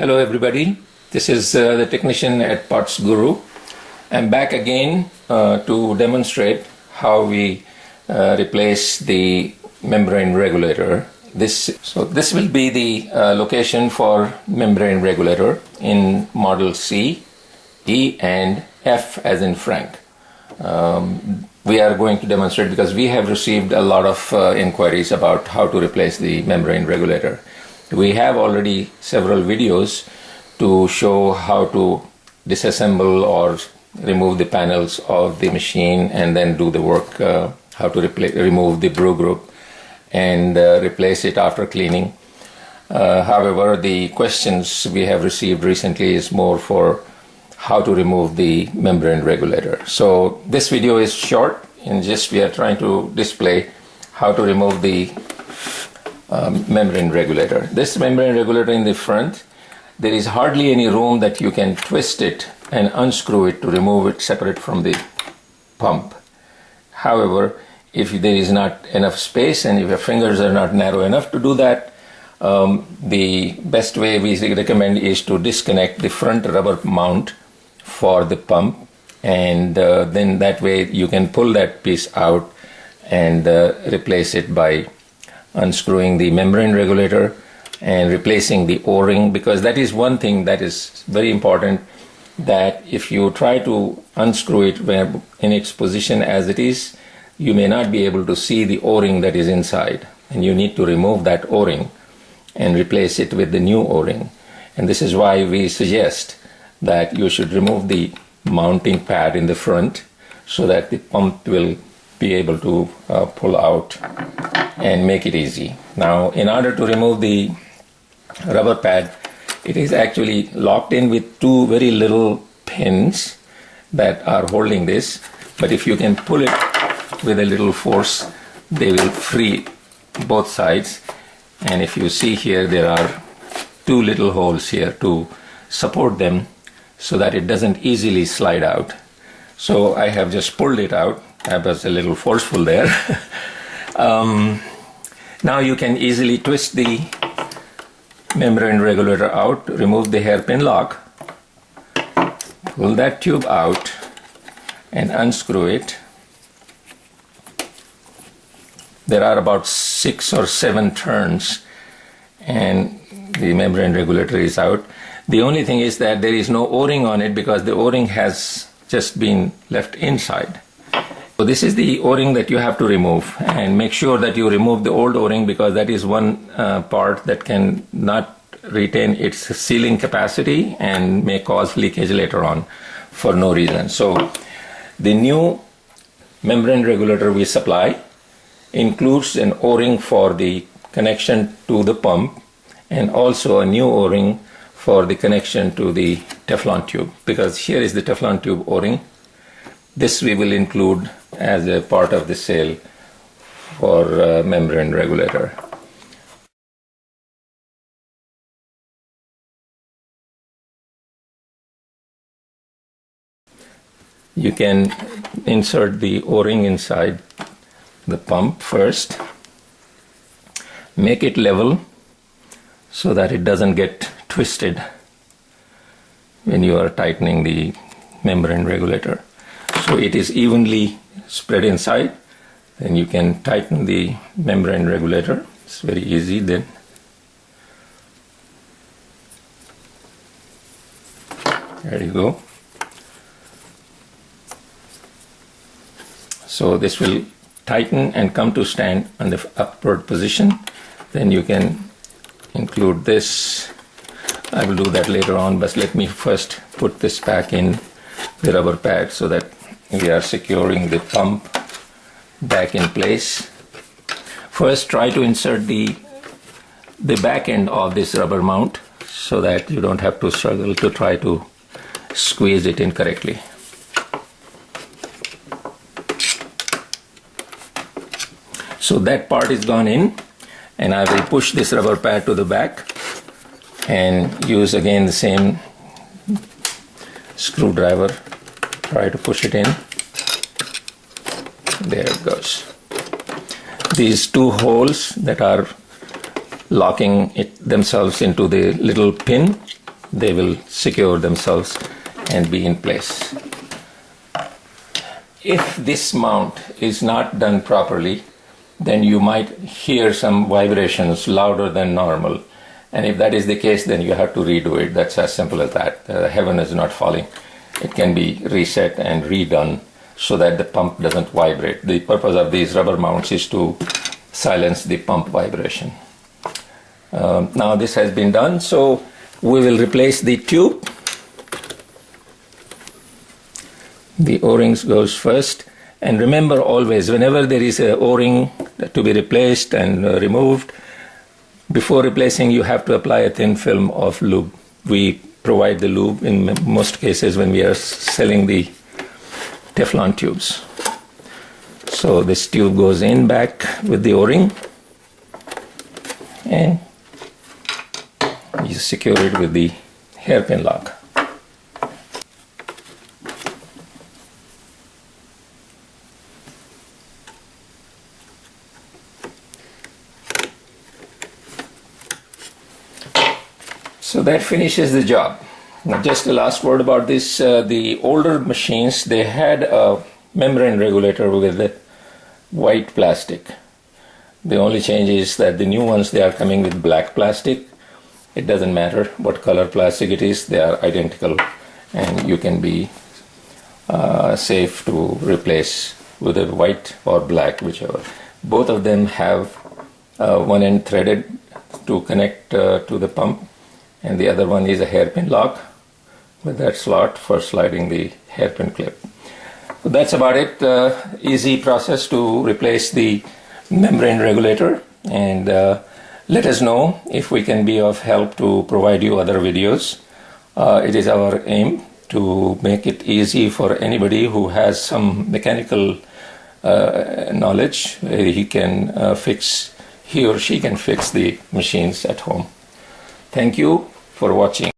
Hello everybody, this is the technician at Parts Guru. I'm back again to demonstrate how we replace the membrane regulator. This will be the location for membrane regulator in model C, E and F as in Frank. We are going to demonstrate because we have received a lot of inquiries about how to replace the membrane regulator. We have already several videos to show how to disassemble or remove the panels of the machine and then do the work, how to remove the brew group and replace it after cleaning. However, the questions we have received recently is more for how to remove the membrane regulator. So this video is short and just we are trying to display how to remove the membrane regulator. This membrane regulator in the front, there is hardly any room that you can twist it and unscrew it to remove it separate from the pump. However, if there is not enough space and if your fingers are not narrow enough to do that, the best way we recommend is to disconnect the front rubber mount for the pump, and then that way you can pull that piece out and replace it by unscrewing the membrane regulator and replacing the O-ring, because that is one thing that is very important, that if you try to unscrew it in its position as it is, you may not be able to see the O-ring that is inside, and you need to remove that O-ring and replace it with the new O-ring. And this is why we suggest that you should remove the mounting pad in the front so that the pump will be able to pull out and make it easy. Now, in order to remove the rubber pad, it is actually locked in with two very little pins that are holding this, but if you can pull it with a little force, they will free both sides. And if you see here, there are two little holes here to support them so that it doesn't easily slide out. So I have just pulled it out. I was a little forceful there. Now you can easily twist the membrane regulator out, remove the hairpin lock, pull that tube out and unscrew it. There are about 6 or 7 turns and the membrane regulator is out. The only thing is that there is no O-ring on it because the O-ring has just been left inside. So this is the O-ring that you have to remove, and make sure that you remove the old O-ring because that is one part that can not retain its sealing capacity and may cause leakage later on for no reason. So the new membrane regulator we supply includes an O-ring for the connection to the pump and also a new O-ring for the connection to the Teflon tube, because here is the Teflon tube O-ring. This we will include as a part of the sale for membrane regulator. You can insert the O-ring inside the pump first, make it level so that it doesn't get twisted when you are tightening the membrane regulator. So it is evenly spread inside, then you can tighten the membrane regulator. It's very easy then. There you go. So this will tighten and come to stand on the upward position. Then you can include this. I will do that later on, but let me first put this back in the rubber pad so that we are securing the pump back in place. First, try to insert the back end of this rubber mount so that you don't have to struggle to try to squeeze it in correctly. So that part is gone in, and I will push this rubber pad to the back and use again the same screwdriver. Try to push it in. There it goes. These two holes that are locking it themselves into the little pin they will secure themselves and be in place. If this mount is not done properly, then you might hear some vibrations louder than normal. And if that is the case, then you have to redo it. That's as simple as that. The heaven is not falling. It can be reset and redone so that the pump doesn't vibrate. The purpose of these rubber mounts is to silence the pump vibration. Now this has been done, so we will replace the tube. The O-rings goes first. And remember always, whenever there is an O-ring to be replaced and removed, before replacing, you have to apply a thin film of lube. We provide the lube in most cases when we are selling the Teflon tubes. So this tube goes in back with the O-ring, and you secure it with the hairpin lock. So that finishes the job. Now just a last word about this. The older machines, they had a membrane regulator with a white plastic. The only change is that the new ones, they are coming with black plastic. It doesn't matter what color plastic it is, they are identical, and you can be safe to replace with a white or black, whichever. Both of them have one end threaded to connect to the pump, and the other one is a hairpin lock with that slot for sliding the hairpin clip. So that's about it. Easy process to replace the membrane regulator, and let us know if we can be of help to provide you other videos. It is our aim to make it easy for anybody who has some mechanical knowledge. He or she can fix the machines at home. Thank you for watching.